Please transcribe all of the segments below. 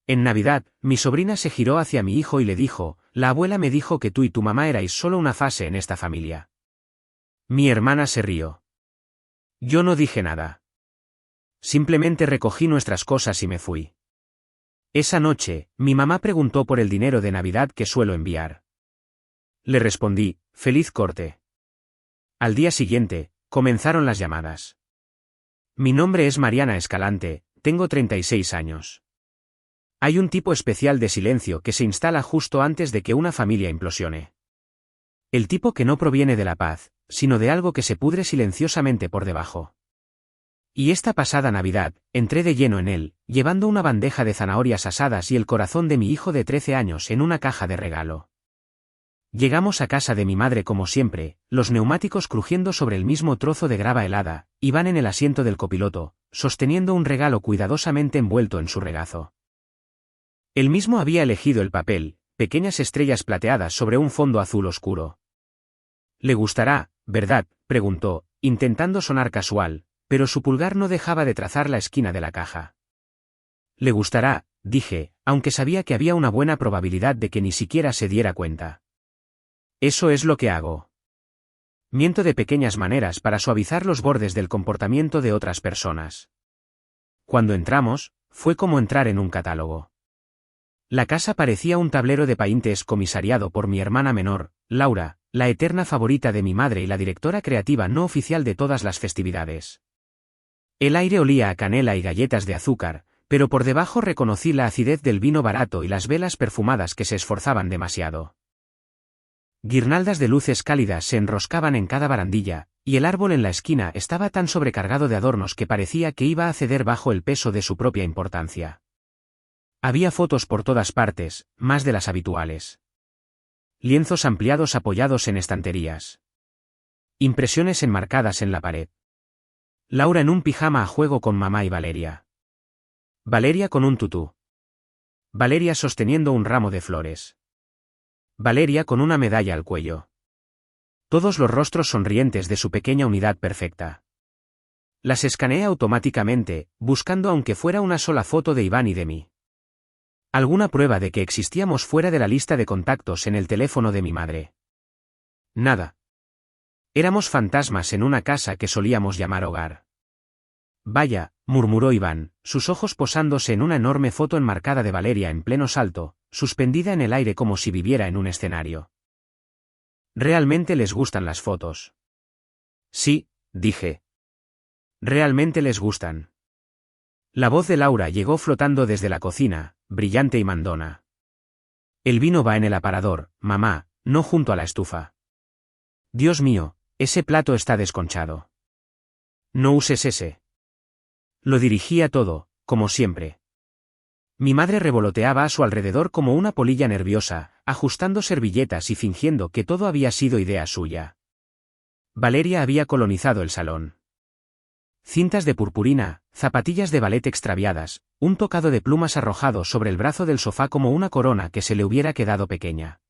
En Navidad, mi sobrina se giró hacia mi hijo y le dijo, la abuela me dijo que tú y tu mamá erais solo una fase en esta familia. Mi hermana se rió. Yo no dije nada. Simplemente recogí nuestras cosas y me fui. Esa noche, mi mamá preguntó por el dinero de Navidad que suelo enviar. Le respondí, feliz corte. Al día siguiente, comenzaron las llamadas. Mi nombre es Mariana Escalante, tengo 36 años. Hay un tipo especial de silencio que se instala justo antes de que una familia implosione. El tipo que no proviene de la paz, sino de algo que se pudre silenciosamente por debajo. Y esta pasada Navidad, entré de lleno en él, llevando una bandeja de zanahorias asadas y el corazón de mi hijo de 13 años en una caja de regalo. Llegamos a casa de mi madre como siempre, los neumáticos crujiendo sobre el mismo trozo de grava helada, Iván en el asiento del copiloto, sosteniendo un regalo cuidadosamente envuelto en su regazo. Él mismo había elegido el papel, pequeñas estrellas plateadas sobre un fondo azul oscuro. «Le gustará, ¿verdad?», preguntó, intentando sonar casual, pero su pulgar no dejaba de trazar la esquina de la caja. «Le gustará», dije, aunque sabía que había una buena probabilidad de que ni siquiera se diera cuenta. Eso es lo que hago. Miento de pequeñas maneras para suavizar los bordes del comportamiento de otras personas. Cuando entramos, fue como entrar en un catálogo. La casa parecía un tablero de paintes comisariado por mi hermana menor, Laura, la eterna favorita de mi madre y la directora creativa no oficial de todas las festividades. El aire olía a canela y galletas de azúcar, pero por debajo reconocí la acidez del vino barato y las velas perfumadas que se esforzaban demasiado. Guirnaldas de luces cálidas se enroscaban en cada barandilla, y el árbol en la esquina estaba tan sobrecargado de adornos que parecía que iba a ceder bajo el peso de su propia importancia. Había fotos por todas partes, más de las habituales. Lienzos ampliados apoyados en estanterías. Impresiones enmarcadas en la pared. Laura en un pijama a juego con mamá y Valeria. Valeria con un tutú. Valeria sosteniendo un ramo de flores. Valeria con una medalla al cuello. Todos los rostros sonrientes de su pequeña unidad perfecta. Las escaneé automáticamente, buscando aunque fuera una sola foto de Iván y de mí. Alguna prueba de que existíamos fuera de la lista de contactos en el teléfono de mi madre. Nada. Éramos fantasmas en una casa que solíamos llamar hogar. Vaya, murmuró Iván, sus ojos posándose en una enorme foto enmarcada de Valeria en pleno salto, suspendida en el aire como si viviera en un escenario. ¿Realmente les gustan las fotos? Sí, dije. Realmente les gustan. La voz de Laura llegó flotando desde la cocina, brillante y mandona. El vino va en el aparador, mamá, no junto a la estufa. Dios mío, ese plato está desconchado. No uses ese. Lo dirigía todo, como siempre. Mi madre revoloteaba a su alrededor como una polilla nerviosa, ajustando servilletas y fingiendo que todo había sido idea suya. Valeria había colonizado el salón. Cintas de purpurina, zapatillas de ballet extraviadas, un tocado de plumas arrojado sobre el brazo del sofá como una corona que se le hubiera quedado pequeña.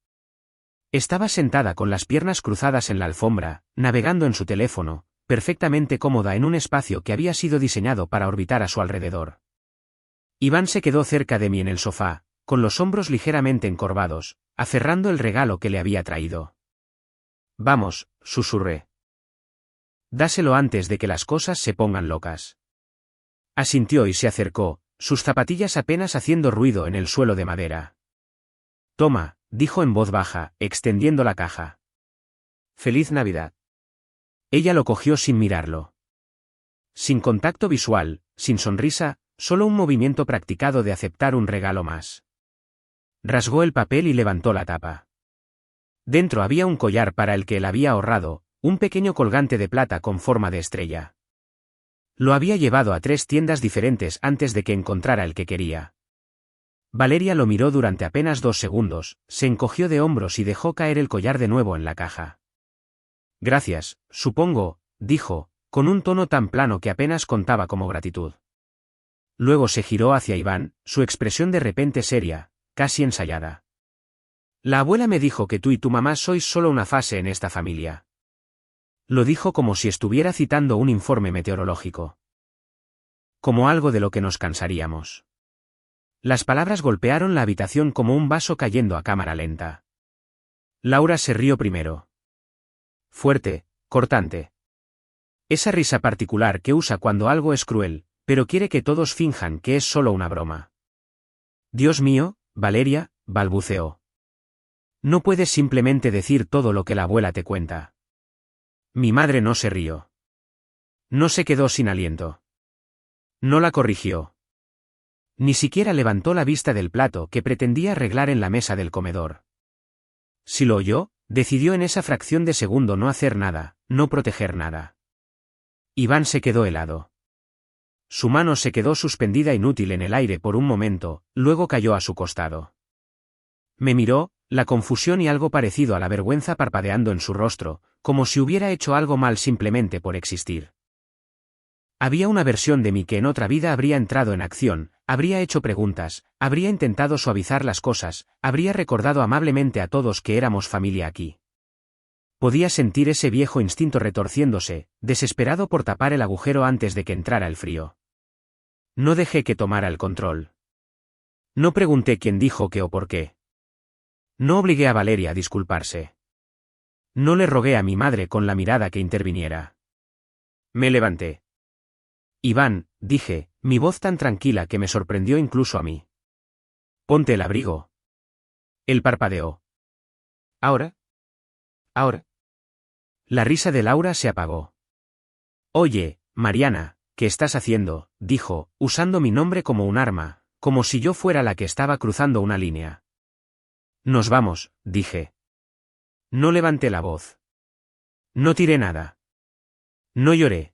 Estaba sentada con las piernas cruzadas en la alfombra, navegando en su teléfono, perfectamente cómoda en un espacio que había sido diseñado para orbitar a su alrededor. Iván se quedó cerca de mí en el sofá, con los hombros ligeramente encorvados, aferrando el regalo que le había traído. Vamos, susurré. Dáselo antes de que las cosas se pongan locas. Asintió y se acercó, sus zapatillas apenas haciendo ruido en el suelo de madera. Toma, dijo en voz baja, extendiendo la caja. Feliz Navidad. Ella lo cogió sin mirarlo. Sin contacto visual, sin sonrisa, solo un movimiento practicado de aceptar un regalo más. Rasgó el papel y levantó la tapa. Dentro había un collar para el que él había ahorrado, un pequeño colgante de plata con forma de estrella. Lo había llevado a 3 tiendas diferentes antes de que encontrara el que quería. Valeria lo miró durante apenas 2 segundos, se encogió de hombros y dejó caer el collar de nuevo en la caja. Gracias, supongo, dijo, con un tono tan plano que apenas contaba como gratitud. Luego se giró hacia Iván, su expresión de repente seria, casi ensayada. La abuela me dijo que tú y tu mamá sois solo una fase en esta familia. Lo dijo como si estuviera citando un informe meteorológico. Como algo de lo que nos cansaríamos. Las palabras golpearon la habitación como un vaso cayendo a cámara lenta. Laura se rió primero. Fuerte, cortante. Esa risa particular que usa cuando algo es cruel, pero quiere que todos finjan que es solo una broma. Dios mío, Valeria, balbuceó. No puedes simplemente decir todo lo que la abuela te cuenta. Mi madre no se rió. No se quedó sin aliento. No la corrigió. Ni siquiera levantó la vista del plato que pretendía arreglar en la mesa del comedor. Si lo oyó, decidió en esa fracción de segundo no hacer nada, no proteger nada. Iván se quedó helado. Su mano se quedó suspendida inútil en el aire por un momento, luego cayó a su costado. Me miró, la confusión y algo parecido a la vergüenza parpadeando en su rostro, como si hubiera hecho algo mal simplemente por existir. Había una versión de mí que en otra vida habría entrado en acción, habría hecho preguntas, habría intentado suavizar las cosas, habría recordado amablemente a todos que éramos familia aquí. Podía sentir ese viejo instinto retorciéndose, desesperado por tapar el agujero antes de que entrara el frío. No dejé que tomara el control. No pregunté quién dijo qué o por qué. No obligué a Valeria a disculparse. No le rogué a mi madre con la mirada que interviniera. Me levanté. Iván, dije, mi voz tan tranquila que me sorprendió incluso a mí. Ponte el abrigo. Él parpadeó. ¿Ahora? ¿Ahora? La risa de Laura se apagó. Oye, Mariana, ¿qué estás haciendo?, dijo, usando mi nombre como un arma, como si yo fuera la que estaba cruzando una línea. Nos vamos, dije. No levanté la voz. No tiré nada. No lloré.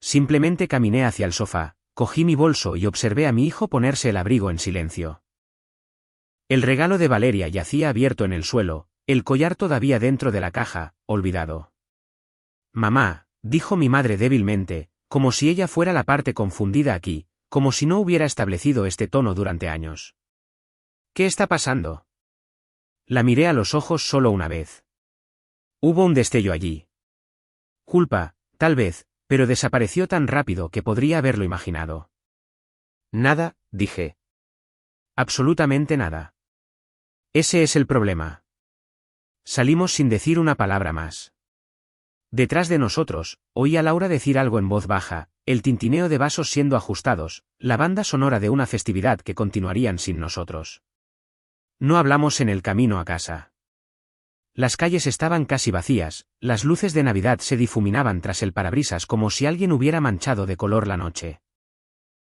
Simplemente caminé hacia el sofá, cogí mi bolso y observé a mi hijo ponerse el abrigo en silencio. El regalo de Valeria yacía abierto en el suelo, el collar todavía dentro de la caja, olvidado. Mamá, dijo mi madre débilmente, como si ella fuera la parte confundida aquí, como si no hubiera establecido este tono durante años. ¿Qué está pasando? La miré a los ojos solo una vez. Hubo un destello allí. Culpa, tal vez, pero desapareció tan rápido que podría haberlo imaginado. Nada, dije. Absolutamente nada. Ese es el problema. Salimos sin decir una palabra más. Detrás de nosotros, oí a Laura decir algo en voz baja, el tintineo de vasos siendo ajustados, la banda sonora de una festividad que continuarían sin nosotros. No hablamos en el camino a casa. Las calles estaban casi vacías, las luces de Navidad se difuminaban tras el parabrisas como si alguien hubiera manchado de color la noche.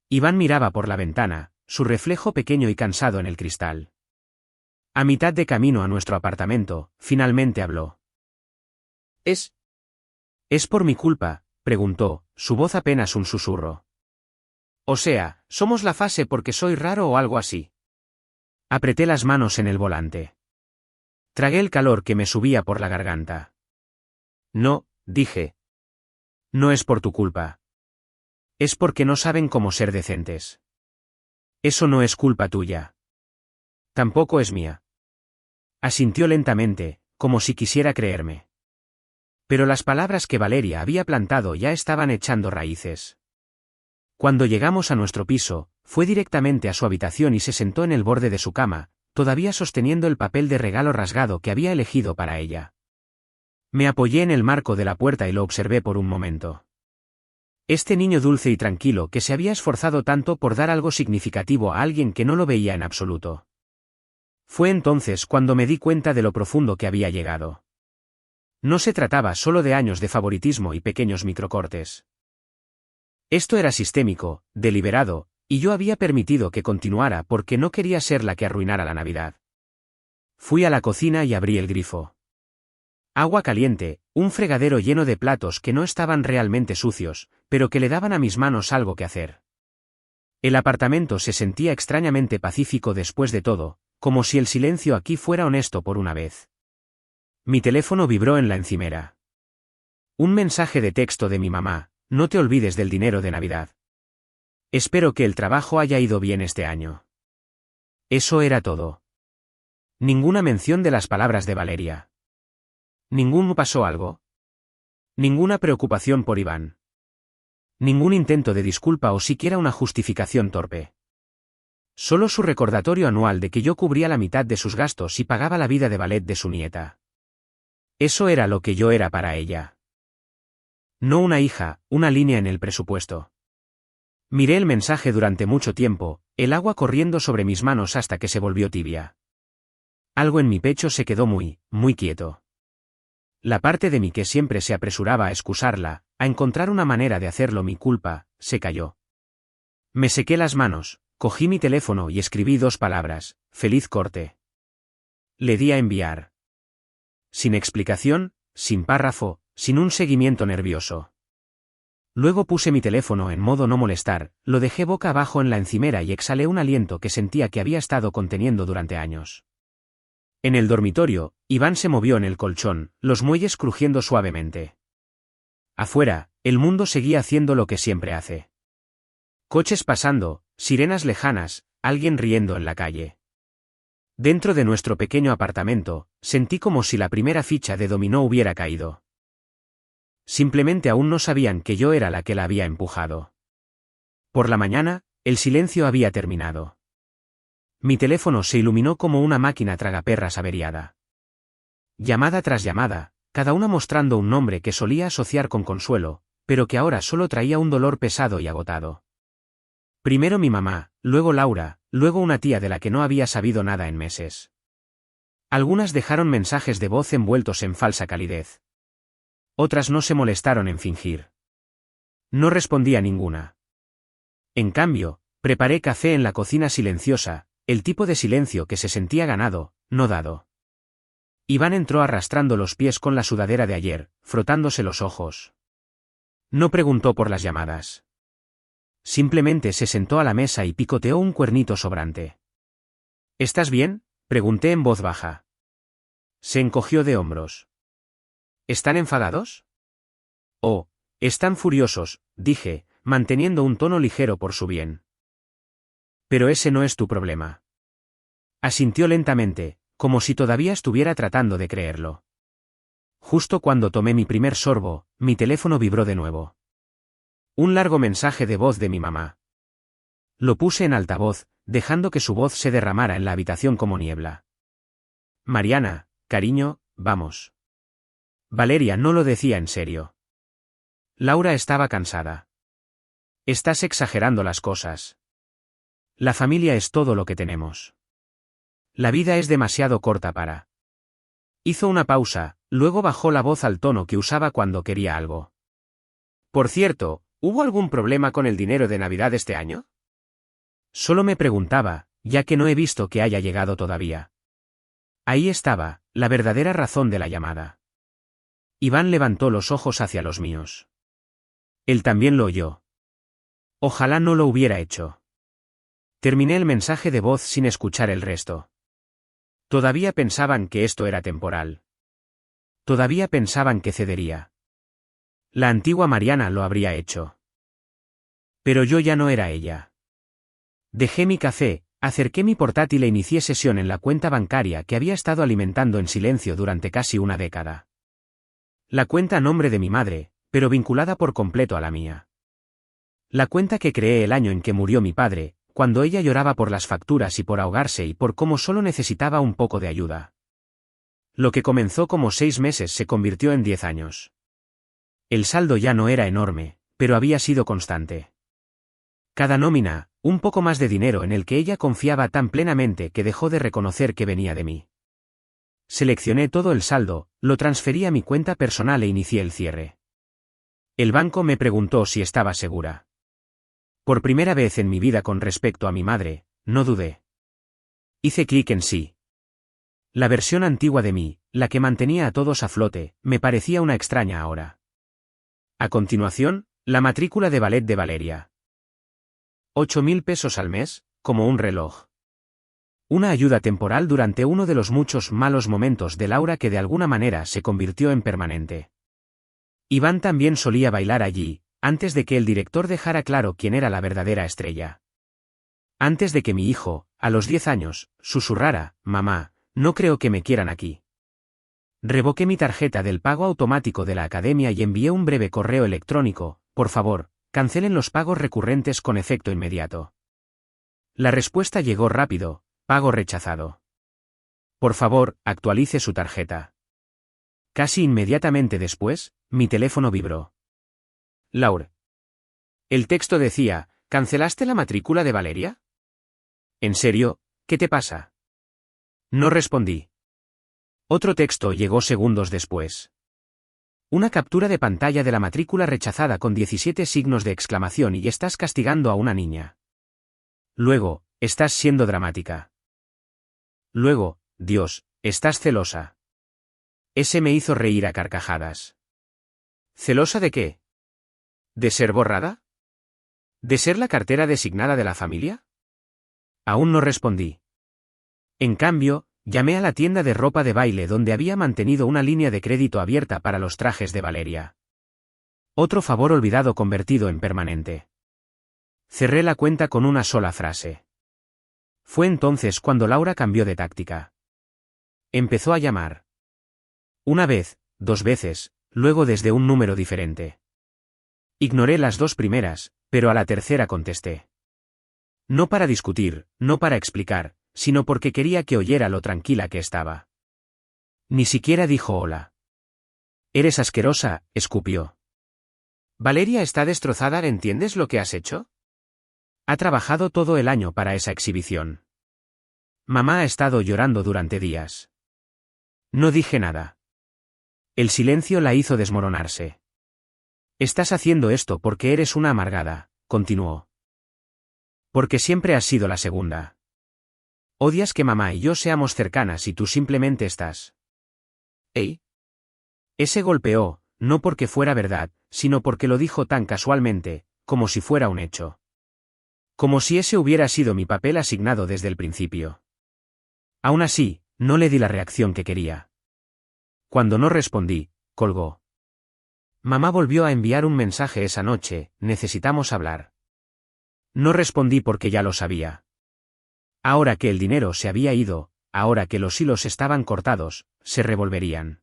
Iván miraba por la ventana, su reflejo pequeño y cansado en el cristal. A mitad de camino a nuestro apartamento, finalmente habló. ¿Es por mi culpa?, preguntó, su voz apenas un susurro. O sea, somos la fase porque soy raro o algo así. Apreté las manos en el volante. Tragué el calor que me subía por la garganta. No, dije. No es por tu culpa. Es porque no saben cómo ser decentes. Eso no es culpa tuya. Tampoco es mía. Asintió lentamente, como si quisiera creerme. Pero las palabras que Valeria había plantado ya estaban echando raíces. Cuando llegamos a nuestro piso, fue directamente a su habitación y se sentó en el borde de su cama, todavía sosteniendo el papel de regalo rasgado que había elegido para ella. Me apoyé en el marco de la puerta y lo observé por un momento. Este niño dulce y tranquilo que se había esforzado tanto por dar algo significativo a alguien que no lo veía en absoluto. Fue entonces cuando me di cuenta de lo profundo que había llegado. No se trataba solo de años de favoritismo y pequeños microcortes. Esto era sistémico, deliberado, y yo había permitido que continuara porque no quería ser la que arruinara la Navidad. Fui a la cocina y abrí el grifo. Agua caliente, un fregadero lleno de platos que no estaban realmente sucios, pero que le daban a mis manos algo que hacer. El apartamento se sentía extrañamente pacífico después de todo, como si el silencio aquí fuera honesto por una vez. Mi teléfono vibró en la encimera. Un mensaje de texto de mi mamá: no te olvides del dinero de Navidad. Espero que el trabajo haya ido bien este año. Eso era todo. Ninguna mención de las palabras de Valeria. Ningún pasó algo. Ninguna preocupación por Iván. Ningún intento de disculpa o siquiera una justificación torpe. Solo su recordatorio anual de que yo cubría la mitad de sus gastos y pagaba la vida de ballet de su nieta. Eso era lo que yo era para ella. No una hija, una línea en el presupuesto. Miré el mensaje durante mucho tiempo, el agua corriendo sobre mis manos hasta que se volvió tibia. Algo en mi pecho se quedó muy quieto. La parte de mí que siempre se apresuraba a excusarla, a encontrar una manera de hacerlo mi culpa, se cayó. Me sequé las manos, cogí mi teléfono y escribí 2 palabras, feliz corte. Le di a enviar. Sin explicación, sin párrafo, sin un seguimiento nervioso. Luego puse mi teléfono en modo no molestar, lo dejé boca abajo en la encimera y exhalé un aliento que sentía que había estado conteniendo durante años. En el dormitorio, Iván se movió en el colchón, los muelles crujiendo suavemente. Afuera, el mundo seguía haciendo lo que siempre hace. Coches pasando, sirenas lejanas, alguien riendo en la calle. Dentro de nuestro pequeño apartamento, sentí como si la primera ficha de dominó hubiera caído. Simplemente aún no sabían que yo era la que la había empujado. Por la mañana, el silencio había terminado. Mi teléfono se iluminó como una máquina tragaperras averiada. Llamada tras llamada, cada una mostrando un nombre que solía asociar con consuelo, pero que ahora solo traía un dolor pesado y agotado. Primero mi mamá, luego Laura, luego una tía de la que no había sabido nada en meses. Algunas dejaron mensajes de voz envueltos en falsa calidez. Otras no se molestaron en fingir. No respondí a ninguna. En cambio, preparé café en la cocina silenciosa, el tipo de silencio que se sentía ganado, no dado. Iván entró arrastrando los pies con la sudadera de ayer, frotándose los ojos. No preguntó por las llamadas. Simplemente se sentó a la mesa y picoteó un cuernito sobrante. ¿Estás bien?, pregunté en voz baja. Se encogió de hombros. ¿Están enfadados? Oh, están furiosos, dije, manteniendo un tono ligero por su bien. Pero ese no es tu problema. Asintió lentamente, como si todavía estuviera tratando de creerlo. Justo cuando tomé mi primer sorbo, mi teléfono vibró de nuevo. Un largo mensaje de voz de mi mamá. Lo puse en altavoz, dejando que su voz se derramara en la habitación como niebla. Mariana, cariño, vamos. Valeria no lo decía en serio. Laura estaba cansada. Estás exagerando las cosas. La familia es todo lo que tenemos. La vida es demasiado corta para. Hizo una pausa, luego bajó la voz al tono que usaba cuando quería algo. Por cierto, ¿hubo algún problema con el dinero de Navidad este año? Solo me preguntaba, ya que no he visto que haya llegado todavía. Ahí estaba, la verdadera razón de la llamada. Iván levantó los ojos hacia los míos. Él también lo oyó. Ojalá no lo hubiera hecho. Terminé el mensaje de voz sin escuchar el resto. Todavía pensaban que esto era temporal. Todavía pensaban que cedería. La antigua Mariana lo habría hecho. Pero yo ya no era ella. Dejé mi café, acerqué mi portátil e inicié sesión en la cuenta bancaria que había estado alimentando en silencio durante casi una década. La cuenta a nombre de mi madre, pero vinculada por completo a la mía. La cuenta que creé el año en que murió mi padre, cuando ella lloraba por las facturas y por ahogarse y por cómo solo necesitaba un poco de ayuda. Lo que comenzó como 6 meses se convirtió en 10 años. El saldo ya no era enorme, pero había sido constante. Cada nómina, un poco más de dinero en el que ella confiaba tan plenamente que dejó de reconocer que venía de mí. Seleccioné todo el saldo, lo transferí a mi cuenta personal e inicié el cierre. El banco me preguntó si estaba segura. Por primera vez en mi vida con respecto a mi madre, no dudé. Hice clic en sí. La versión antigua de mí, la que mantenía a todos a flote, me parecía una extraña ahora. A continuación, la matrícula de ballet de Valeria. 8.000 pesos al mes, como un reloj. Una ayuda temporal durante uno de los muchos malos momentos de Laura que de alguna manera se convirtió en permanente. Iván también solía bailar allí, antes de que el director dejara claro quién era la verdadera estrella. Antes de que mi hijo, a los 10 años, susurrara, «Mamá, no creo que me quieran aquí». Revoqué mi tarjeta del pago automático de la academia y envié un breve correo electrónico, «Por favor, cancelen los pagos recurrentes con efecto inmediato». La respuesta llegó rápido: pago rechazado. Por favor, actualice su tarjeta. Casi inmediatamente después, mi teléfono vibró. Laura. El texto decía: ¿cancelaste la matrícula de Valeria? ¿En serio? ¿Qué te pasa? No respondí. Otro texto llegó segundos después. Una captura de pantalla de la matrícula rechazada con 17 signos de exclamación y estás castigando a una niña. Luego, estás siendo dramática. Luego, Dios, estás celosa. Ese me hizo reír a carcajadas. ¿Celosa de qué? ¿De ser borrada? ¿De ser la cartera designada de la familia? Aún no respondí. En cambio, llamé a la tienda de ropa de baile donde había mantenido una línea de crédito abierta para los trajes de Valeria. Otro favor olvidado convertido en permanente. Cerré la cuenta con una sola frase. Fue entonces cuando Laura cambió de táctica. Empezó a llamar. Una vez, 2 veces, luego desde un número diferente. Ignoré las 2 primeras, pero a la tercera contesté. No para discutir, no para explicar, sino porque quería que oyera lo tranquila que estaba. Ni siquiera dijo hola. Eres asquerosa, escupió. Valeria está destrozada, ¿entiendes lo que has hecho? Ha trabajado todo el año para esa exhibición. Mamá ha estado llorando durante días. No dije nada. El silencio la hizo desmoronarse. Estás haciendo esto porque eres una amargada, continuó. Porque siempre has sido la segunda. Odias que mamá y yo seamos cercanas y tú simplemente estás. ¿Eh? Ese golpeó, no porque fuera verdad, sino porque lo dijo tan casualmente, como si fuera un hecho. Como si ese hubiera sido mi papel asignado desde el principio. Aún así, no le di la reacción que quería. Cuando no respondí, colgó. Mamá volvió a enviar un mensaje esa noche: necesitamos hablar. No respondí porque ya lo sabía. Ahora que el dinero se había ido, ahora que los hilos estaban cortados, se revolverían.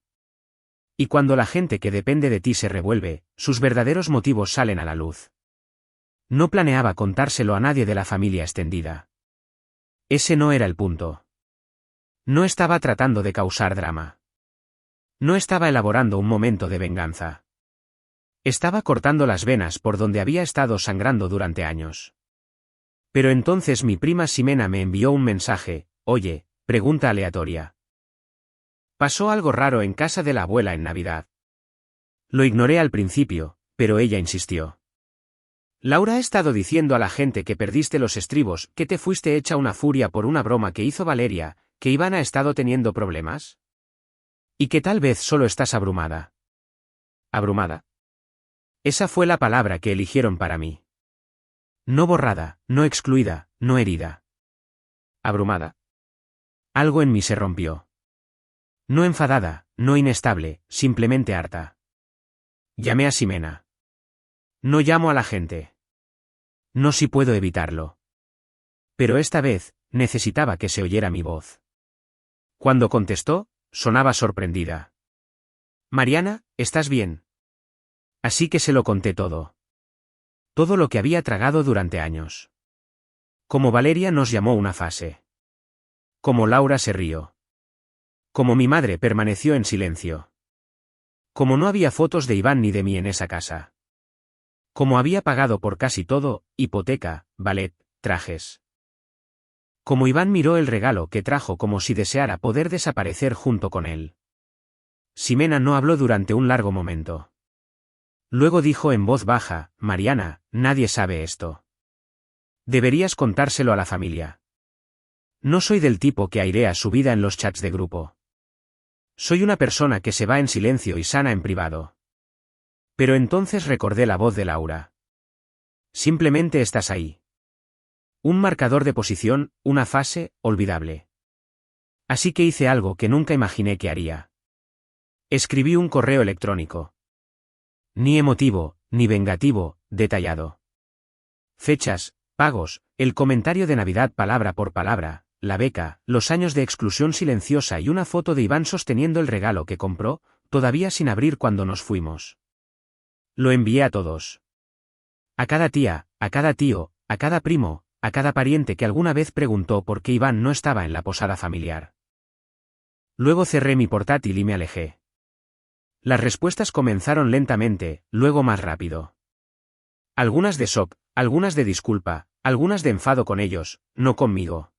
Y cuando la gente que depende de ti se revuelve, sus verdaderos motivos salen a la luz. No planeaba contárselo a nadie de la familia extendida. Ese no era el punto. No estaba tratando de causar drama. No estaba elaborando un momento de venganza. Estaba cortando las venas por donde había estado sangrando durante años. Pero entonces mi prima Ximena me envió un mensaje: oye, pregunta aleatoria. Pasó algo raro en casa de la abuela en Navidad. Lo ignoré al principio, pero ella insistió. Laura ha estado diciendo a la gente que perdiste los estribos, que te fuiste hecha una furia por una broma que hizo Valeria, que Iván ha estado teniendo problemas. Y que tal vez solo estás abrumada. ¿Abrumada? Esa fue la palabra que eligieron para mí. No borrada, no excluida, no herida. ¿Abrumada? Algo en mí se rompió. No enfadada, no inestable, simplemente harta. Llamé a Ximena. No llamo a la gente. No si puedo evitarlo. Pero esta vez, necesitaba que se oyera mi voz. Cuando contestó, sonaba sorprendida. Mariana, ¿estás bien? Así que se lo conté todo. Todo lo que había tragado durante años. Como Valeria nos llamó una fase. Como Laura se rió. Como mi madre permaneció en silencio. Como no había fotos de Iván ni de mí en esa casa. Como había pagado por casi todo: hipoteca, ballet, trajes. Como Iván miró el regalo que trajo como si deseara poder desaparecer junto con él. Ximena no habló durante un largo momento. Luego dijo en voz baja: Mariana, nadie sabe esto. Deberías contárselo a la familia. No soy del tipo que airea su vida en los chats de grupo. Soy una persona que se va en silencio y sana en privado. Pero entonces recordé la voz de Laura. Simplemente estás ahí. Un marcador de posición, una fase, olvidable. Así que hice algo que nunca imaginé que haría. Escribí un correo electrónico. Ni emotivo, ni vengativo, detallado. Fechas, pagos, el comentario de Navidad palabra por palabra, la beca, los años de exclusión silenciosa y una foto de Iván sosteniendo el regalo que compró, todavía sin abrir cuando nos fuimos. Lo envié a todos. A cada tía, a cada tío, a cada primo, a cada pariente que alguna vez preguntó por qué Iván no estaba en la posada familiar. Luego cerré mi portátil y me alejé. Las respuestas comenzaron lentamente, luego más rápido. Algunas de shock, algunas de disculpa, algunas de enfado con ellos, no conmigo.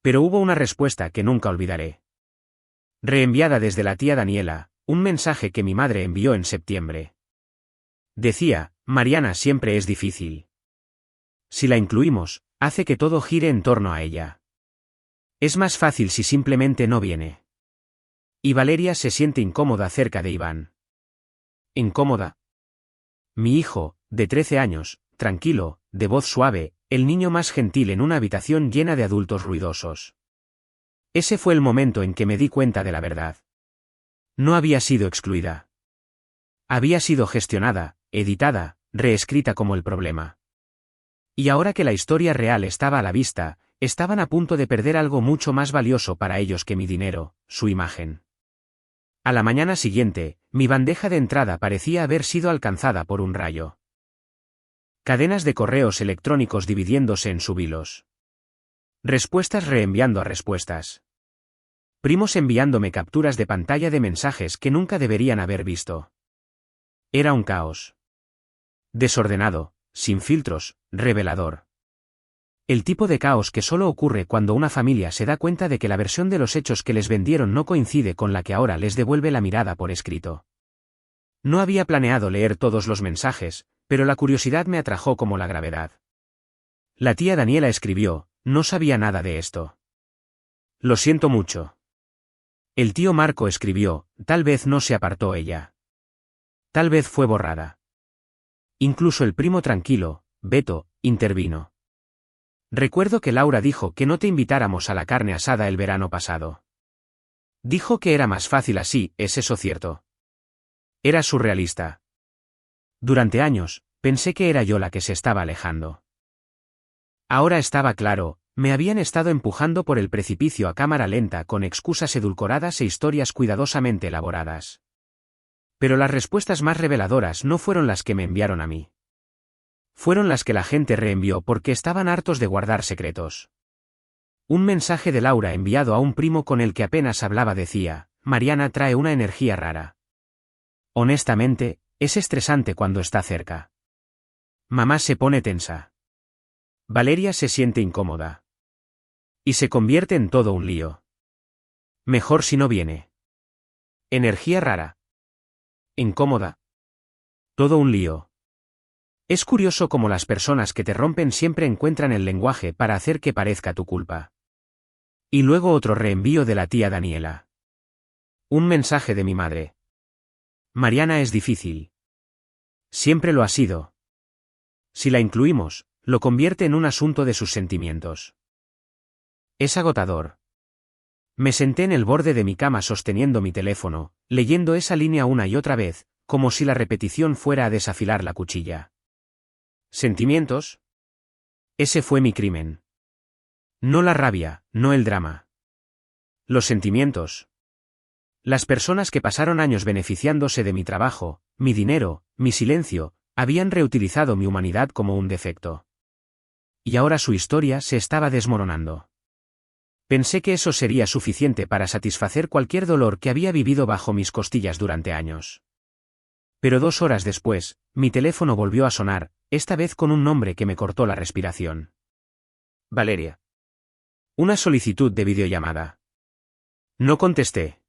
Pero hubo una respuesta que nunca olvidaré. Reenviada desde la tía Daniela, un mensaje que mi madre envió en septiembre. Decía: Mariana siempre es difícil. Si la incluimos, hace que todo gire en torno a ella. Es más fácil si simplemente no viene. Y Valeria se siente incómoda cerca de Iván. ¿Incómoda? Mi hijo, de 13 años, tranquilo, de voz suave, el niño más gentil en una habitación llena de adultos ruidosos. Ese fue el momento en que me di cuenta de la verdad. No había sido excluida. Había sido gestionada, editada, reescrita como el problema. Y ahora que la historia real estaba a la vista, estaban a punto de perder algo mucho más valioso para ellos que mi dinero, su imagen. A la mañana siguiente, mi bandeja de entrada parecía haber sido alcanzada por un rayo. Cadenas de correos electrónicos dividiéndose en subilos. Respuestas reenviando a respuestas. Primos enviándome capturas de pantalla de mensajes que nunca deberían haber visto. Era un caos. Desordenado, sin filtros, revelador. El tipo de caos que solo ocurre cuando una familia se da cuenta de que la versión de los hechos que les vendieron no coincide con la que ahora les devuelve la mirada por escrito. No había planeado leer todos los mensajes, pero la curiosidad me atrajo como la gravedad. La tía Daniela escribió: no sabía nada de esto. Lo siento mucho. El tío Marco escribió: tal vez no se apartó ella. Tal vez fue borrada. Incluso el primo tranquilo, Beto, intervino. Recuerdo que Laura dijo que no te invitáramos a la carne asada el verano pasado. Dijo que era más fácil así, ¿es eso cierto? Era surrealista. Durante años, pensé que era yo la que se estaba alejando. Ahora estaba claro, me habían estado empujando por el precipicio a cámara lenta con excusas edulcoradas e historias cuidadosamente elaboradas. Pero las respuestas más reveladoras no fueron las que me enviaron a mí. Fueron las que la gente reenvió porque estaban hartos de guardar secretos. Un mensaje de Laura enviado a un primo con el que apenas hablaba decía: Mariana trae una energía rara. Honestamente, es estresante cuando está cerca. Mamá se pone tensa. Valeria se siente incómoda. Y se convierte en todo un lío. Mejor si no viene. Energía rara. Incómoda. Todo un lío. Es curioso cómo las personas que te rompen siempre encuentran el lenguaje para hacer que parezca tu culpa. Y luego otro reenvío de la tía Daniela. Un mensaje de mi madre. Mariana es difícil. Siempre lo ha sido. Si la incluimos, lo convierte en un asunto de sus sentimientos. Es agotador. Me senté en el borde de mi cama sosteniendo mi teléfono, leyendo esa línea una y otra vez, como si la repetición fuera a desafilar la cuchilla. ¿Sentimientos? Ese fue mi crimen. No la rabia, no el drama. Los sentimientos. Las personas que pasaron años beneficiándose de mi trabajo, mi dinero, mi silencio, habían reutilizado mi humanidad como un defecto. Y ahora su historia se estaba desmoronando. Pensé que eso sería suficiente para satisfacer cualquier dolor que había vivido bajo mis costillas durante años. Pero 2 horas después, mi teléfono volvió a sonar, esta vez con un nombre que me cortó la respiración. Valeria. Una solicitud de videollamada. No contesté.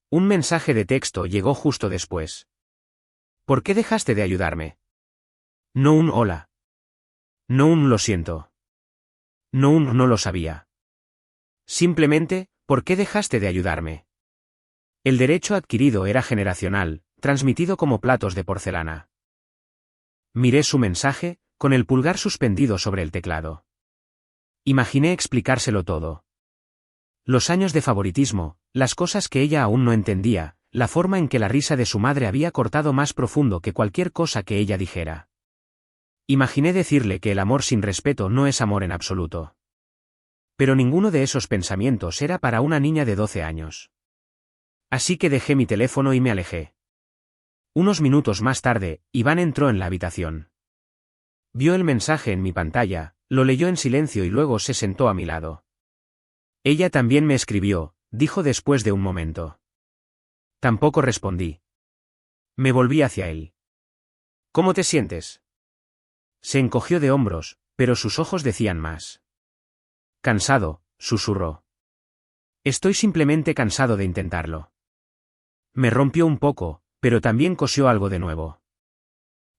Un mensaje de texto llegó justo después. ¿Por qué dejaste de ayudarme? No un hola. No un lo siento. No un no lo sabía. Simplemente, ¿por qué dejaste de ayudarme? El derecho adquirido era generacional, transmitido como platos de porcelana. Miré su mensaje, con el pulgar suspendido sobre el teclado. Imaginé explicárselo todo. Los años de favoritismo, las cosas que ella aún no entendía, la forma en que la risa de su madre había cortado más profundo que cualquier cosa que ella dijera. Imaginé decirle que el amor sin respeto no es amor en absoluto. Pero ninguno de esos pensamientos era para una niña de 12 años. Así que dejé mi teléfono y me alejé. Unos minutos más tarde, Iván entró en la habitación. Vio el mensaje en mi pantalla, Lo leyó en silencio y luego se sentó a mi lado. Ella también me escribió, dijo después de un momento. Tampoco respondí. Me volví hacia él. ¿Cómo te sientes? Se encogió de hombros, pero sus ojos decían más. Cansado, susurró. Estoy simplemente cansado de intentarlo. Me rompió un poco, pero también cosió algo de nuevo.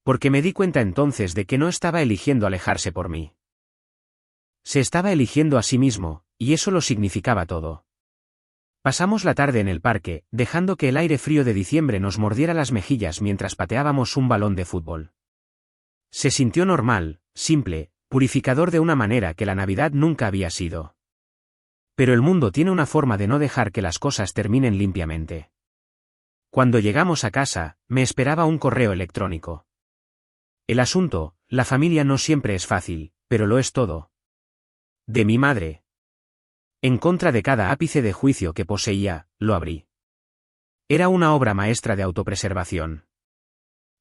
Porque me di cuenta entonces de que no estaba eligiendo alejarse por mí. Se estaba eligiendo a sí mismo, y eso lo significaba todo. Pasamos la tarde en el parque, dejando que el aire frío de diciembre nos mordiera las mejillas mientras pateábamos un balón de fútbol. Se sintió normal, simple, purificador de una manera que la Navidad nunca había sido. Pero el mundo tiene una forma de no dejar que las cosas terminen limpiamente. Cuando llegamos a casa, me esperaba un correo electrónico. El asunto, la familia no siempre es fácil, pero lo es todo. De mi madre. En contra de cada ápice de juicio que poseía, lo abrí. Era una obra maestra de autopreservación.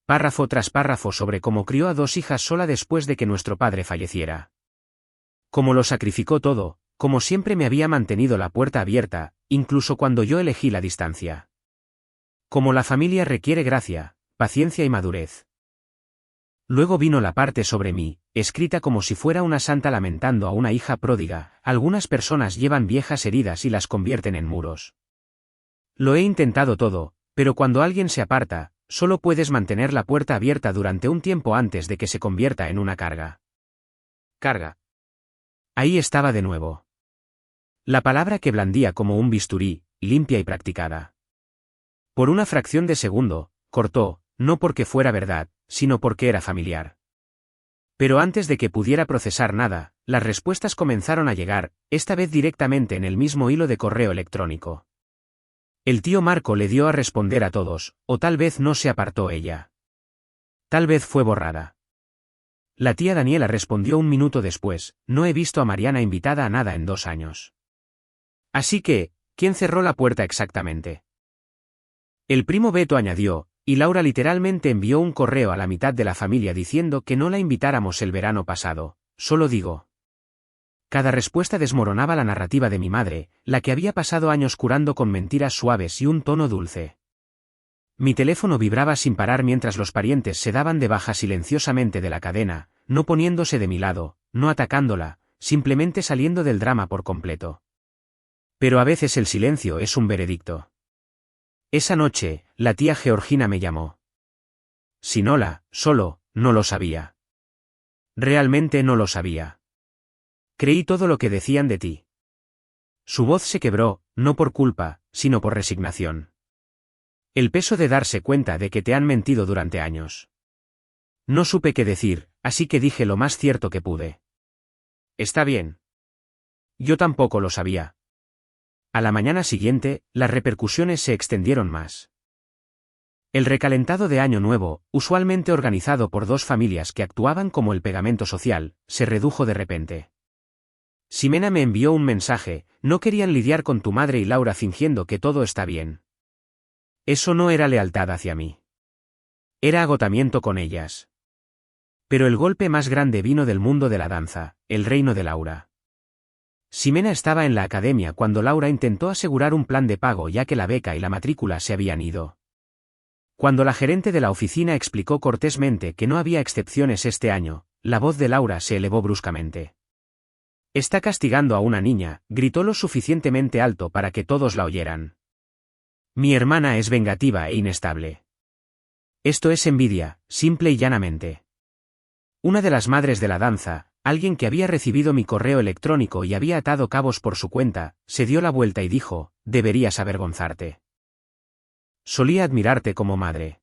Párrafo tras párrafo sobre cómo crió a 2 hijas sola después de que nuestro padre falleciera. Cómo lo sacrificó todo, como siempre me había mantenido la puerta abierta, incluso cuando yo elegí la distancia. Como la familia requiere gracia, paciencia y madurez. Luego vino la parte sobre mí, escrita como si fuera una santa lamentando a una hija pródiga. Algunas personas llevan viejas heridas y las convierten en muros. Lo he intentado todo, pero cuando alguien se aparta, solo puedes mantener la puerta abierta durante un tiempo antes de que se convierta en una carga. Carga. Ahí estaba de nuevo. La palabra que blandía como un bisturí, limpia y practicada. Por una fracción de segundo, cortó, no porque fuera verdad, sino porque era familiar. Pero antes de que pudiera procesar nada, las respuestas comenzaron a llegar, esta vez directamente en el mismo hilo de correo electrónico. El tío Marco le dio a responder a todos, o tal vez no se apartó ella. Tal vez fue borrada. La tía Daniela respondió un minuto después, no he visto a Mariana invitada a nada en 2 años. Así que, ¿quién cerró la puerta exactamente? El primo Beto añadió, y Laura literalmente envió un correo a la mitad de la familia diciendo que no la invitáramos el verano pasado, solo digo. Cada respuesta desmoronaba la narrativa de mi madre, la que había pasado años curando con mentiras suaves y un tono dulce. Mi teléfono vibraba sin parar mientras los parientes se daban de baja silenciosamente de la cadena, no poniéndose de mi lado, no atacándola, simplemente saliendo del drama por completo. Pero a veces el silencio es un veredicto. Esa noche, la tía Georgina me llamó. Sin hola, solo, no lo sabía. Realmente no lo sabía. Creí todo lo que decían de ti. Su voz se quebró, no por culpa, sino por resignación. El peso de darse cuenta de que te han mentido durante años. No supe qué decir, así que dije lo más cierto que pude. Está bien. Yo tampoco lo sabía. A la mañana siguiente, las repercusiones se extendieron más. El recalentado de Año Nuevo, usualmente organizado por 2 familias que actuaban como el pegamento social, se redujo de repente. Ximena me envió un mensaje, no querían lidiar con tu madre y Laura fingiendo que todo está bien. Eso no era lealtad hacia mí. Era agotamiento con ellas. Pero el golpe más grande vino del mundo de la danza, el reino de Laura. Ximena estaba en la academia cuando Laura intentó asegurar un plan de pago ya que la beca y la matrícula se habían ido. Cuando la gerente de la oficina explicó cortésmente que no había excepciones este año, la voz de Laura se elevó bruscamente. Está castigando a una niña, gritó lo suficientemente alto para que todos la oyeran. Mi hermana es vengativa e inestable. Esto es envidia, simple y llanamente. Una de las madres de la danza, alguien que había recibido mi correo electrónico y había atado cabos por su cuenta, se dio la vuelta y dijo, deberías avergonzarte. Solía admirarte como madre.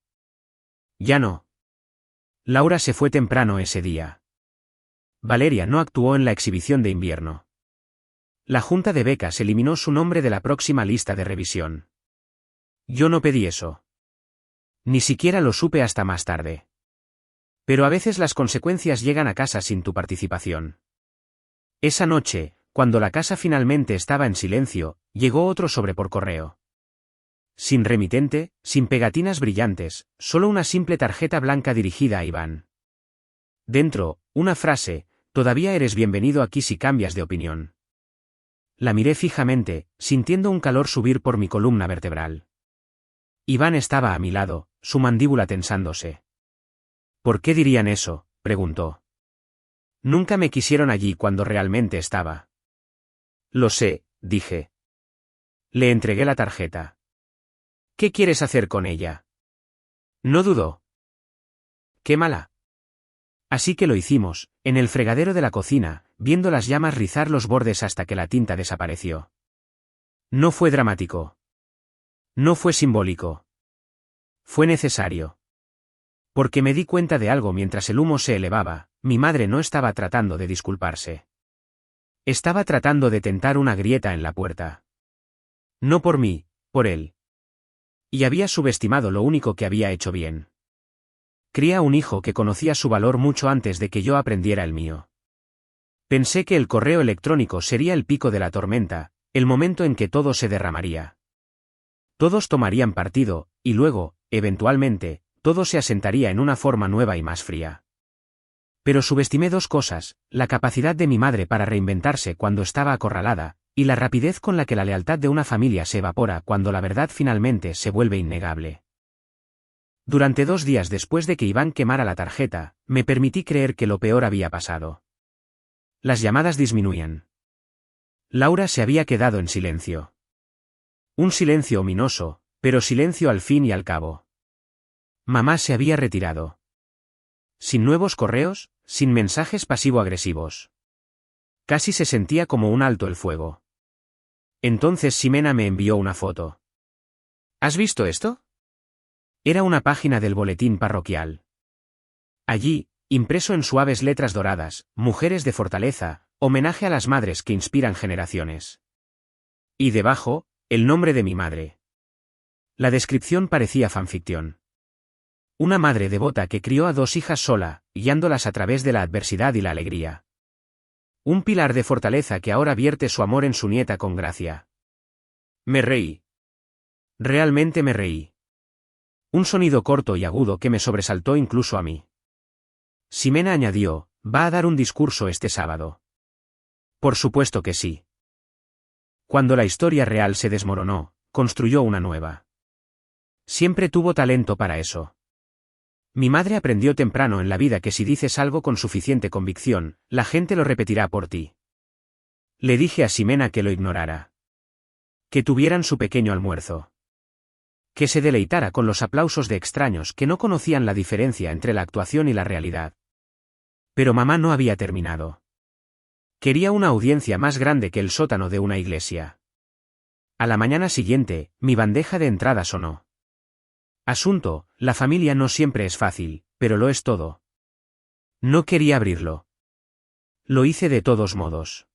Ya no. Laura se fue temprano ese día. Valeria no actuó en la exhibición de invierno. La junta de becas eliminó su nombre de la próxima lista de revisión. Yo no pedí eso. Ni siquiera lo supe hasta más tarde. Pero a veces las consecuencias llegan a casa sin tu participación. Esa noche, cuando la casa finalmente estaba en silencio, llegó otro sobre por correo. Sin remitente, sin pegatinas brillantes, solo una simple tarjeta blanca dirigida a Iván. Dentro, una frase, Todavía eres bienvenido aquí si cambias de opinión. La miré fijamente, sintiendo un calor subir por mi columna vertebral. Iván estaba a mi lado, su mandíbula tensándose. ¿Por qué dirían eso?, preguntó. Nunca me quisieron allí cuando realmente estaba. Lo sé, dije. Le entregué la tarjeta. ¿Qué quieres hacer con ella? No dudó. Qué mala. Así que lo hicimos, en el fregadero de la cocina, viendo las llamas rizar los bordes hasta que la tinta desapareció. No fue dramático. No fue simbólico. Fue necesario. Porque me di cuenta de algo mientras el humo se elevaba, mi madre no estaba tratando de disculparse. Estaba tratando de tentar una grieta en la puerta. No por mí, por él. Y había subestimado lo único que había hecho bien. Cría un hijo que conocía su valor mucho antes de que yo aprendiera el mío. Pensé que el correo electrónico sería el pico de la tormenta, el momento en que todo se derramaría. Todos tomarían partido, y luego, eventualmente, todo se asentaría en una forma nueva y más fría. Pero subestimé dos cosas, la capacidad de mi madre para reinventarse cuando estaba acorralada, y la rapidez con la que la lealtad de una familia se evapora cuando la verdad finalmente se vuelve innegable. Durante 2 días después de que Iván quemara la tarjeta, me permití creer que lo peor había pasado. Las llamadas disminuían. Laura se había quedado en silencio. Un silencio ominoso, pero silencio al fin y al cabo. Mamá se había retirado. Sin nuevos correos, sin mensajes pasivo-agresivos. Casi se sentía como un alto el fuego. Entonces Ximena me envió una foto. ¿Has visto esto? Era una página del boletín parroquial. Allí, impreso en suaves letras doradas, Mujeres de Fortaleza, homenaje a las madres que inspiran generaciones. Y debajo, el nombre de mi madre. La descripción parecía fanficción. Una madre devota que crió a 2 hijas sola, guiándolas a través de la adversidad y la alegría. Un pilar de fortaleza que ahora vierte su amor en su nieta con gracia. Me reí. Realmente me reí. Un sonido corto y agudo que me sobresaltó incluso a mí. Ximena añadió, ¿va a dar un discurso este sábado? Por supuesto que sí. Cuando la historia real se desmoronó, construyó una nueva. Siempre tuvo talento para eso. Mi madre aprendió temprano en la vida que si dices algo con suficiente convicción, la gente lo repetirá por ti. Le dije a Ximena que lo ignorara. Que tuvieran su pequeño almuerzo. Que se deleitara con los aplausos de extraños que no conocían la diferencia entre la actuación y la realidad. Pero mamá no había terminado. Quería una audiencia más grande que el sótano de una iglesia. A la mañana siguiente, mi bandeja de entrada sonó. Asunto, la familia no siempre es fácil, pero lo es todo. No quería abrirlo. Lo hice de todos modos.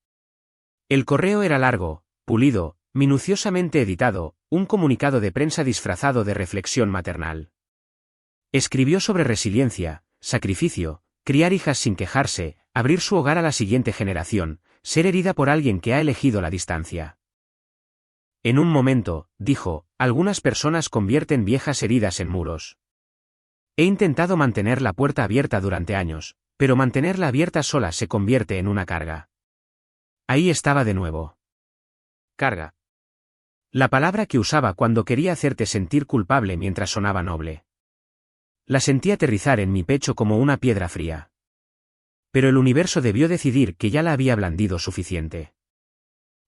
El correo era largo, pulido, minuciosamente editado, un comunicado de prensa disfrazado de reflexión maternal. Escribió sobre resiliencia, sacrificio, criar hijas sin quejarse, abrir su hogar a la siguiente generación, ser herida por alguien que ha elegido la distancia. En un momento, dijo, algunas personas convierten viejas heridas en muros. He intentado mantener la puerta abierta durante años, pero mantenerla abierta sola se convierte en una carga. Ahí estaba de nuevo. Carga. La palabra que usaba cuando quería hacerte sentir culpable mientras sonaba noble. La sentí aterrizar en mi pecho como una piedra fría. Pero el universo debió decidir que ya la había blandido suficiente.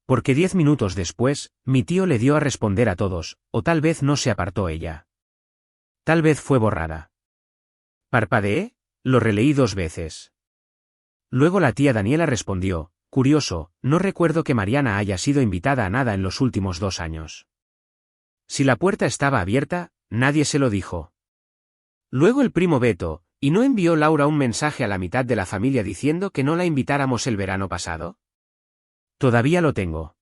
Porque 10 minutos después, mi tío le dio a responder a todos, o tal vez no se apartó ella. Tal vez fue borrada. Parpadeé, lo releí 2 veces. Luego la tía Daniela respondió, curioso, no recuerdo que Mariana haya sido invitada a nada en los últimos 2 años. Si la puerta estaba abierta, nadie se lo dijo. Luego el primo Beto, ¿y no envió Laura un mensaje a la mitad de la familia diciendo que no la invitáramos el verano pasado? Todavía lo tengo.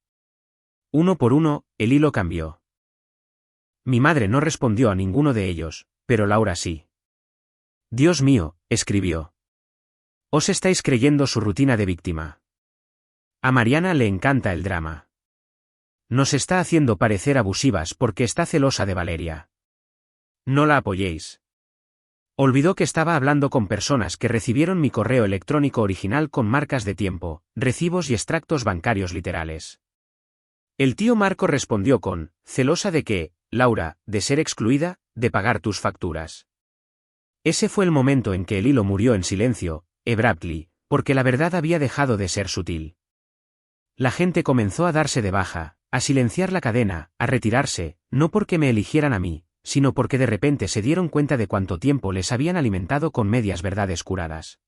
Uno por uno, el hilo cambió. Mi madre no respondió a ninguno de ellos, pero Laura sí. Dios mío, escribió. Os estáis creyendo su rutina de víctima. A Mariana le encanta el drama. Nos está haciendo parecer abusivas porque está celosa de Valeria. No la apoyéis. Olvidó que estaba hablando con personas que recibieron mi correo electrónico original con marcas de tiempo, recibos y extractos bancarios literales. El tío Marco respondió con, celosa de qué, Laura, de ser excluida, de pagar tus facturas. Ese fue el momento en que el hilo murió en silencio, abruptly, porque la verdad había dejado de ser sutil. La gente comenzó a darse de baja, a silenciar la cadena, a retirarse, no porque me eligieran a mí, sino porque de repente se dieron cuenta de cuánto tiempo les habían alimentado con medias verdades curadas.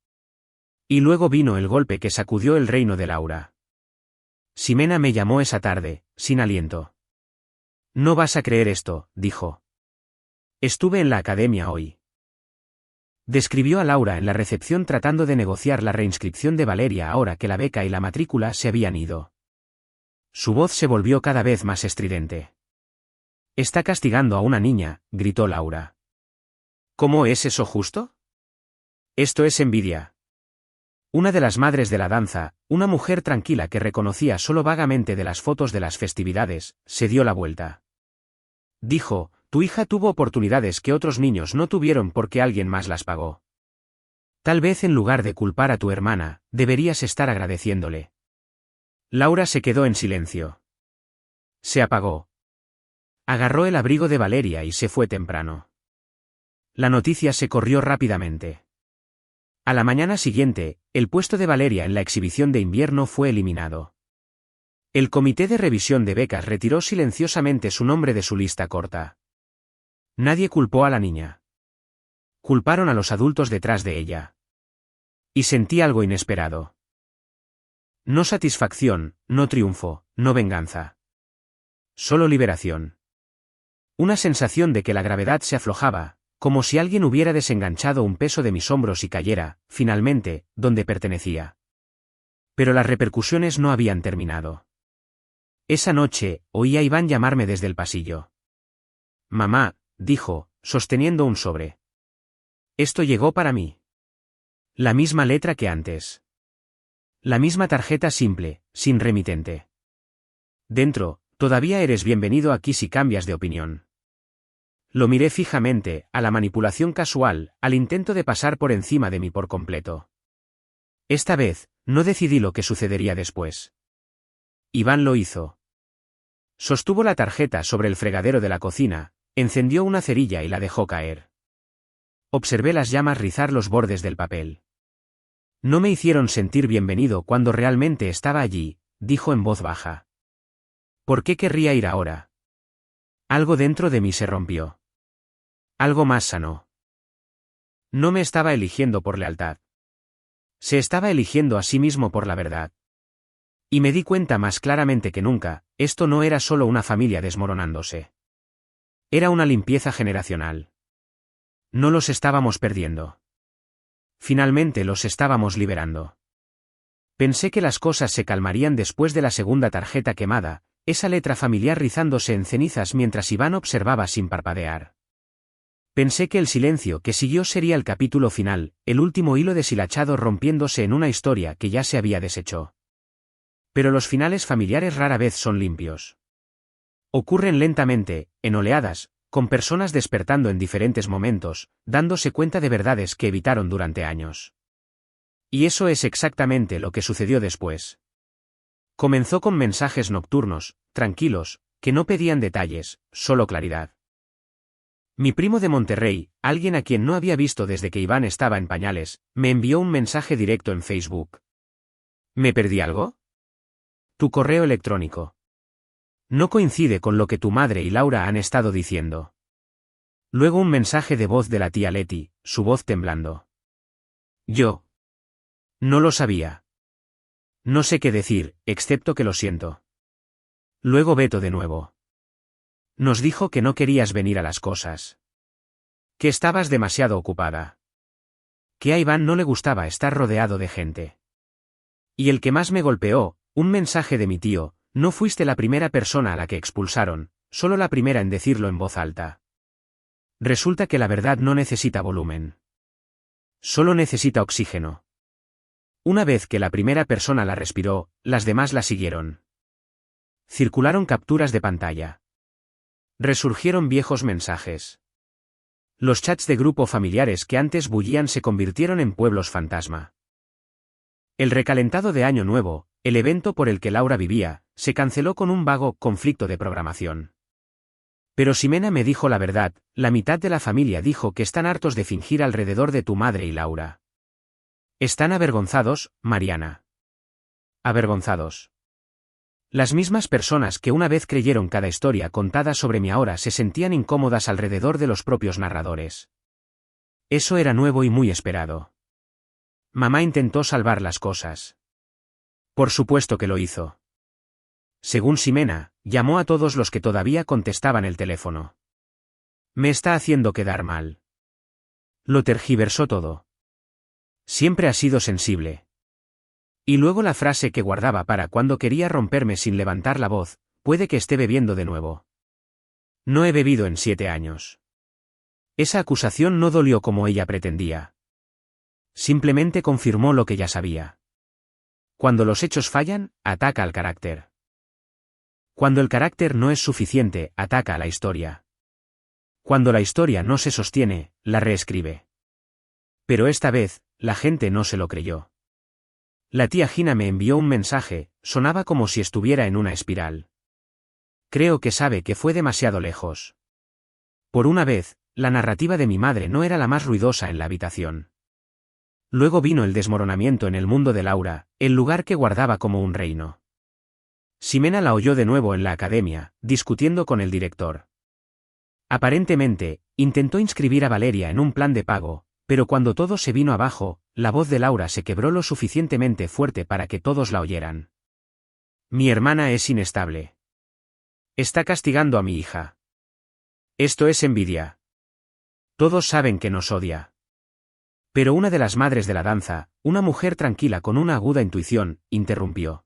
Y luego vino el golpe que sacudió el reino de Laura. Ximena me llamó esa tarde, sin aliento. No vas a creer esto, dijo. Estuve en la academia hoy. Describió a Laura en la recepción tratando de negociar la reinscripción de Valeria ahora que la beca y la matrícula se habían ido. Su voz se volvió cada vez más estridente. Está castigando a una niña, gritó Laura. ¿Cómo es eso justo? Esto es envidia. Una de las madres de la danza, una mujer tranquila que reconocía solo vagamente de las fotos de las festividades, se dio la vuelta. Dijo, tu hija tuvo oportunidades que otros niños no tuvieron porque alguien más las pagó. Tal vez en lugar de culpar a tu hermana, deberías estar agradeciéndole. Laura se quedó en silencio. Se apagó. Agarró el abrigo de Valeria y se fue temprano. La noticia se corrió rápidamente. A la mañana siguiente, el puesto de Valeria en la exhibición de invierno fue eliminado. El comité de revisión de becas retiró silenciosamente su nombre de su lista corta. Nadie culpó a la niña. Culparon a los adultos detrás de ella. Y sentí algo inesperado. No satisfacción, no triunfo, no venganza. Solo liberación. Una sensación de que la gravedad se aflojaba, como si alguien hubiera desenganchado un peso de mis hombros y cayera, finalmente, donde pertenecía. Pero las repercusiones no habían terminado. Esa noche, oí a Iván llamarme desde el pasillo. Mamá, dijo, sosteniendo un sobre. Esto llegó para mí. La misma letra que antes. La misma tarjeta simple, sin remitente. Dentro, todavía eres bienvenido aquí si cambias de opinión. Lo miré fijamente, a la manipulación casual, al intento de pasar por encima de mí por completo. Esta vez, no decidí lo que sucedería después. Iván lo hizo. Sostuvo la tarjeta sobre el fregadero de la cocina, encendió una cerilla y la dejó caer. Observé las llamas rizar los bordes del papel. No me hicieron sentir bienvenido cuando realmente estaba allí, dijo en voz baja. ¿Por qué querría ir ahora? Algo dentro de mí se rompió. Algo más sano. No me estaba eligiendo por lealtad. Se estaba eligiendo a sí mismo por la verdad. Y me di cuenta más claramente que nunca, esto no era solo una familia desmoronándose. Era una limpieza generacional. No los estábamos perdiendo. Finalmente los estábamos liberando. Pensé que las cosas se calmarían después de la segunda tarjeta quemada, esa letra familiar rizándose en cenizas mientras Iván observaba sin parpadear. Pensé que el silencio que siguió sería el capítulo final, el último hilo deshilachado rompiéndose en una historia que ya se había deshecho. Pero los finales familiares rara vez son limpios. Ocurren lentamente, en oleadas, con personas despertando en diferentes momentos, dándose cuenta de verdades que evitaron durante años. Y eso es exactamente lo que sucedió después. Comenzó con mensajes nocturnos, tranquilos, que no pedían detalles, solo claridad. Mi primo de Monterrey, alguien a quien no había visto desde que Iván estaba en pañales, me envió un mensaje directo en Facebook. ¿Me perdí algo? Tu correo electrónico. No coincide con lo que tu madre y Laura han estado diciendo. Luego un mensaje de voz de la tía Leti, su voz temblando. Yo. No lo sabía. No sé qué decir, excepto que lo siento. Luego Beto de nuevo. Nos dijo que no querías venir a las cosas. Que estabas demasiado ocupada. Que a Iván no le gustaba estar rodeado de gente. Y el que más me golpeó, un mensaje de mi tío, no fuiste la primera persona a la que expulsaron, solo la primera en decirlo en voz alta. Resulta que la verdad no necesita volumen. Solo necesita oxígeno. Una vez que la primera persona la respiró, las demás la siguieron. Circularon capturas de pantalla. Resurgieron viejos mensajes. Los chats de grupo familiares que antes bullían se convirtieron en pueblos fantasma. El recalentado de Año Nuevo, el evento por el que Laura vivía, se canceló con un vago conflicto de programación. Pero Ximena me dijo la verdad, la mitad de la familia dijo que están hartos de fingir alrededor de tu madre y Laura. Están avergonzados, Mariana. Avergonzados. Las mismas personas que una vez creyeron cada historia contada sobre mí ahora se sentían incómodas alrededor de los propios narradores. Eso era nuevo y muy esperado. Mamá intentó salvar las cosas. Por supuesto que lo hizo. Según Ximena, llamó a todos los que todavía contestaban el teléfono. Me está haciendo quedar mal. Lo tergiversó todo. Siempre ha sido sensible. Y luego la frase que guardaba para cuando quería romperme sin levantar la voz, puede que esté bebiendo de nuevo. No he bebido en 7 años. Esa acusación no dolió como ella pretendía. Simplemente confirmó lo que ya sabía. Cuando los hechos fallan, ataca al carácter. Cuando el carácter no es suficiente, ataca a la historia. Cuando la historia no se sostiene, la reescribe. Pero esta vez, la gente no se lo creyó. La tía Gina me envió un mensaje, sonaba como si estuviera en una espiral. Creo que sabe que fue demasiado lejos. Por una vez, la narrativa de mi madre no era la más ruidosa en la habitación. Luego vino el desmoronamiento en el mundo de Laura, el lugar que guardaba como un reino. Ximena la oyó de nuevo en la academia, discutiendo con el director. Aparentemente, intentó inscribir a Valeria en un plan de pago, pero cuando todo se vino abajo, la voz de Laura se quebró lo suficientemente fuerte para que todos la oyeran. Mi hermana es inestable. Está castigando a mi hija. Esto es envidia. Todos saben que nos odia. Pero una de las madres de la danza, una mujer tranquila con una aguda intuición, interrumpió.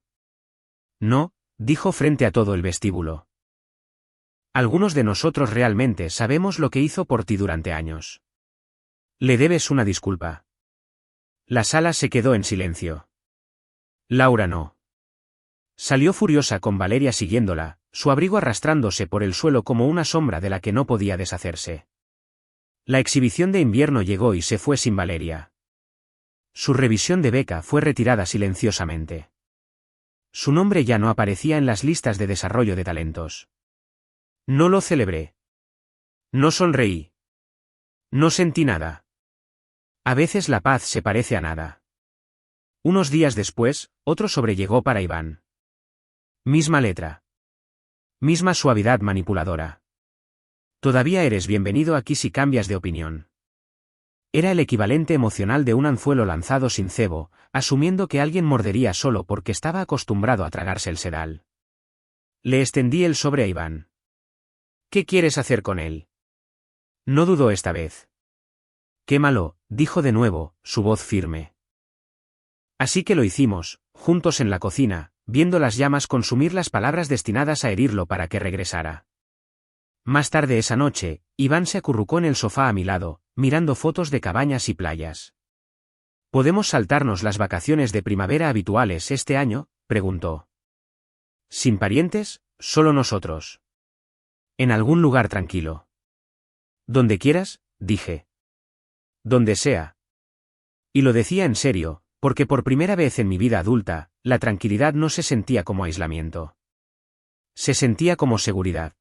No, dijo frente a todo el vestíbulo. Algunos de nosotros realmente sabemos lo que hizo por ti durante años. Le debes una disculpa. La sala se quedó en silencio. Laura no. Salió furiosa con Valeria siguiéndola, su abrigo arrastrándose por el suelo como una sombra de la que no podía deshacerse. La exhibición de invierno llegó y se fue sin Valeria. Su revisión de beca fue retirada silenciosamente. Su nombre ya no aparecía en las listas de desarrollo de talentos. No lo celebré. No sonreí. No sentí nada. A veces la paz se parece a nada. Unos días después, otro sobre llegó para Iván. Misma letra. Misma suavidad manipuladora. Todavía eres bienvenido aquí si cambias de opinión. Era el equivalente emocional de un anzuelo lanzado sin cebo, asumiendo que alguien mordería solo porque estaba acostumbrado a tragarse el sedal. Le extendí el sobre a Iván. ¿Qué quieres hacer con él? No dudó esta vez. Quémalo, dijo de nuevo, su voz firme. Así que lo hicimos, juntos en la cocina, viendo las llamas consumir las palabras destinadas a herirlo para que regresara. Más tarde esa noche, Iván se acurrucó en el sofá a mi lado, mirando fotos de cabañas y playas. ¿Podemos saltarnos las vacaciones de primavera habituales este año?, preguntó. ¿Sin parientes? Solo nosotros. En algún lugar tranquilo. Donde quieras, dije. Donde sea. Y lo decía en serio, porque por primera vez en mi vida adulta, la tranquilidad no se sentía como aislamiento. Se sentía como seguridad.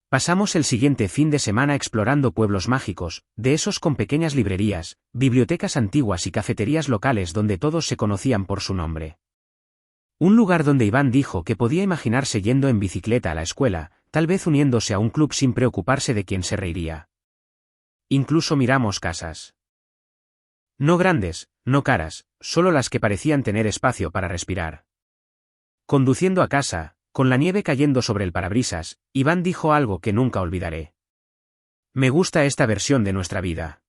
Pasamos el siguiente fin de semana explorando pueblos mágicos, de esos con pequeñas librerías, bibliotecas antiguas y cafeterías locales donde todos se conocían por su nombre. Un lugar donde Iván dijo que podía imaginarse yendo en bicicleta a la escuela, tal vez uniéndose a un club sin preocuparse de quién se reiría. Incluso miramos casas. No grandes, no caras, solo las que parecían tener espacio para respirar. Conduciendo a casa, con la nieve cayendo sobre el parabrisas, Iván dijo algo que nunca olvidaré. Me gusta esta versión de nuestra vida.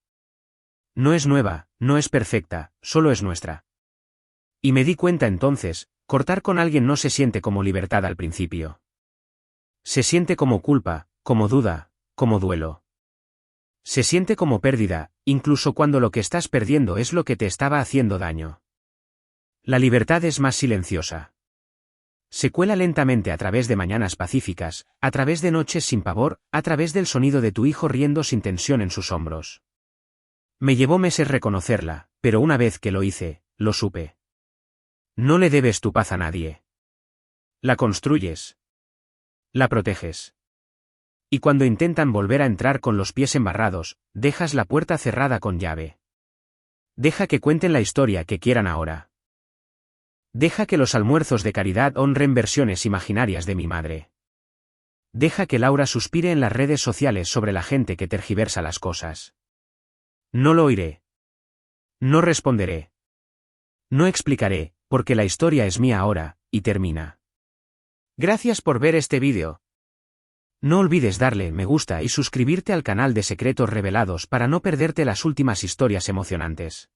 No es nueva, no es perfecta, solo es nuestra. Y me di cuenta entonces, cortar con alguien no se siente como libertad al principio. Se siente como culpa, como duda, como duelo. Se siente como pérdida, incluso cuando lo que estás perdiendo es lo que te estaba haciendo daño. La libertad es más silenciosa. Se cuela lentamente a través de mañanas pacíficas, a través de noches sin pavor, a través del sonido de tu hijo riendo sin tensión en sus hombros. Me llevó meses reconocerla, pero una vez que lo hice, lo supe. No le debes tu paz a nadie. La construyes. La proteges. Y cuando intentan volver a entrar con los pies embarrados, dejas la puerta cerrada con llave. Deja que cuenten la historia que quieran ahora. Deja que los almuerzos de caridad honren versiones imaginarias de mi madre. Deja que Laura suspire en las redes sociales sobre la gente que tergiversa las cosas. No lo oiré. No responderé. No explicaré, porque la historia es mía ahora, y termina. Gracias por ver este vídeo. No olvides darle me gusta y suscribirte al canal de Secretos Revelados para no perderte las últimas historias emocionantes.